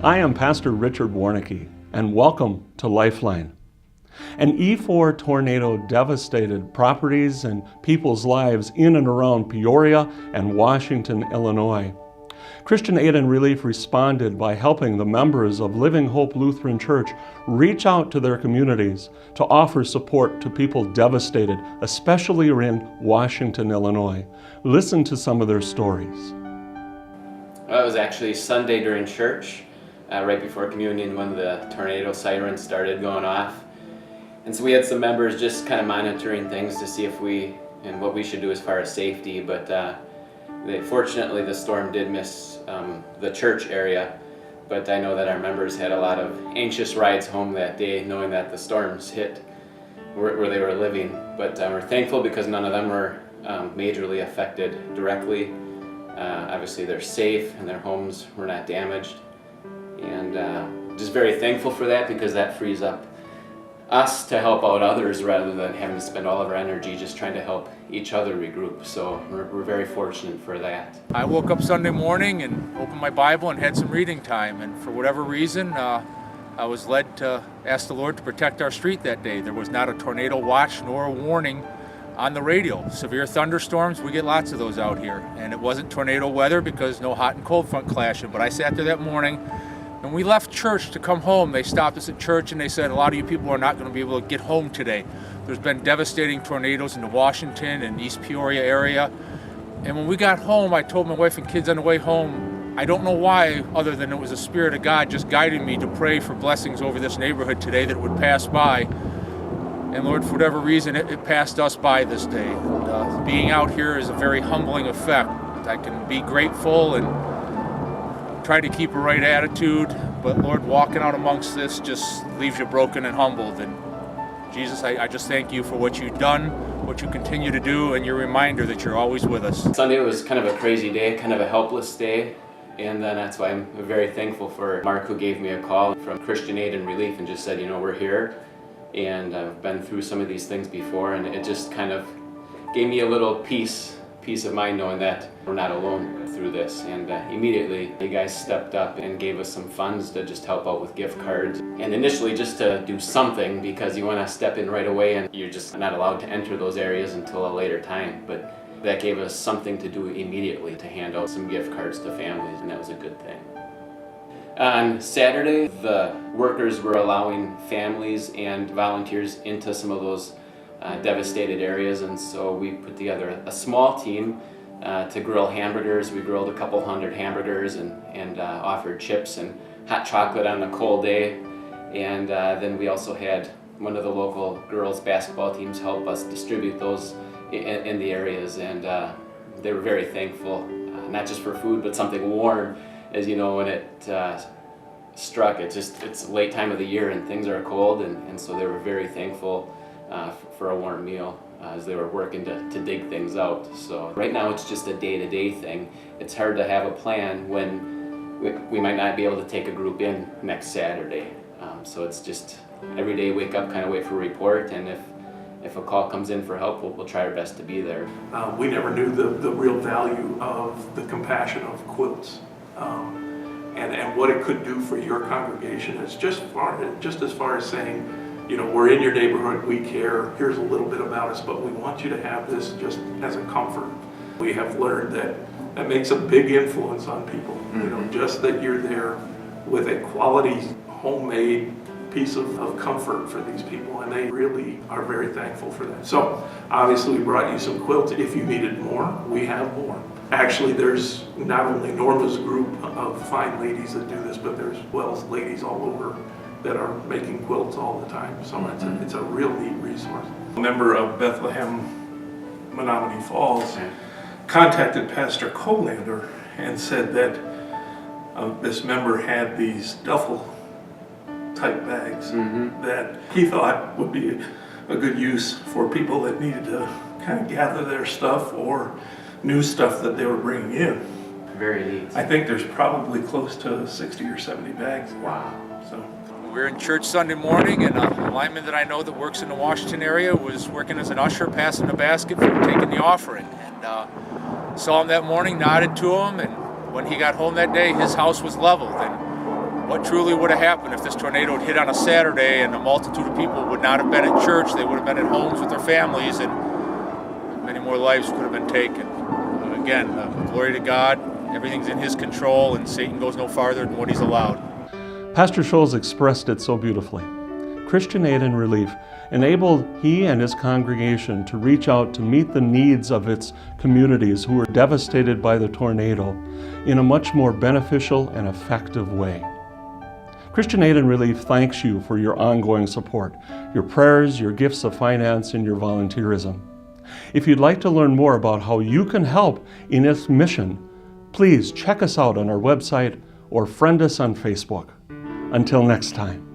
I am Pastor Richard Warnicki, and welcome to Lifeline. An E4 tornado devastated properties and people's lives in and around Peoria and Washington, Illinois. Christian Aid and Relief responded by helping the members of Living Hope Lutheran Church reach out to their communities to offer support to people devastated, especially in Washington, Illinois. Listen to some of their stories. Well, it was actually Sunday during church, right before communion, when the tornado sirens started going off. And so we had some members just kind of monitoring things to see if what we should do as far as safety, but fortunately the storm did miss the church area, but I know that our members had a lot of anxious rides home that day, knowing that the storms hit where they were living. But we're thankful because none of them were majorly affected directly. Obviously they're safe and their homes were not damaged, and just very thankful for that, because that frees up us to help out others rather than having to spend all of our energy just trying to help each other regroup. So we're very fortunate for that. I woke up Sunday morning and opened my Bible and had some reading time, and for whatever reason I was led to ask the Lord to protect our street that day. There was not a tornado watch nor a warning on the radio. Severe thunderstorms, we get lots of those out here, and it wasn't tornado weather because no hot and cold front clashing. But I sat there that morning, and we left church to come home. They stopped us at church and they said, a lot of you people are not going to be able to get home today. There's been devastating tornadoes in the Washington and East Peoria area. And when we got home, I told my wife and kids on the way home, I don't know why, other than it was the Spirit of God just guiding me to pray for blessings over this neighborhood today that would pass by. And Lord, for whatever reason, it passed us by this day. And, being out here is a very humbling effect. I can be grateful and try to keep a right attitude, but Lord, walking out amongst this just leaves you broken and humbled. And Jesus, I just thank you for what you've done, what you continue to do, and your reminder that you're always with us. Sunday was kind of a crazy day, kind of a helpless day, and then that's why I'm very thankful for Mark, who gave me a call from Christian Aid and Relief and just said, we're here, and I've been through some of these things before, and it just kind of gave me a little peace of mind knowing that we're not alone through this. And immediately you guys stepped up and gave us some funds to just help out with gift cards, and initially just to do something, because you want to step in right away and you're just not allowed to enter those areas until a later time. But that gave us something to do immediately, to hand out some gift cards to families, and that was a good thing. On Saturday, the workers were allowing families and volunteers into some of those devastated areas, and so we put together a small team to grill hamburgers. We grilled a couple hundred hamburgers and offered chips and hot chocolate on a cold day. And then we also had one of the local girls' basketball teams help us distribute those in the areas, and they were very thankful, not just for food, but something warm. As you know, when it struck, it's a late time of the year and things are cold, and so they were very thankful for a warm meal as they were working to dig things out. So right now it's just a day-to-day thing. It's hard to have a plan when we might not be able to take a group in next Saturday. So it's just every day wake up, kind of wait for a report, and if a call comes in for help, we'll try our best to be there. We never knew the real value of the compassion of quilts, and what it could do for your congregation. It's just as far as saying, we're in your neighborhood, we care, here's a little bit about us, but we want you to have this just as a comfort. We have learned that makes a big influence on people. Just that you're there with a quality homemade piece of comfort for these people, and they really are very thankful for that. So obviously we brought you some quilts. If you needed more, we have more. Actually, there's not only Norma's group of fine ladies that do this, but there's WELS ladies all over that are making quilts all the time. So it's a real neat resource. A member of Bethlehem Menominee Falls contacted Pastor Colander and said that this member had these duffel type bags that he thought would be a good use for people that needed to kind of gather their stuff or new stuff that they were bringing in. Very neat. I think there's probably close to 60 or 70 bags. Wow. So we're in church Sunday morning, and a lineman that I know that works in the Washington area was working as an usher, passing the basket for taking the offering. And saw him that morning, nodded to him, and when he got home that day, his house was leveled. And what truly would have happened if this tornado had hit on a Saturday and a multitude of people would not have been at church. They would have been at homes with their families, and many more lives could have been taken. Again, glory to God. Everything's in His control, and Satan goes no farther than what he's allowed. Pastor Scholes expressed it so beautifully. Christian Aid and Relief enabled he and his congregation to reach out to meet the needs of its communities who were devastated by the tornado in a much more beneficial and effective way. Christian Aid and Relief thanks you for your ongoing support, your prayers, your gifts of finance, and your volunteerism. If you'd like to learn more about how you can help in its mission, please check us out on our website or friend us on Facebook. Until next time.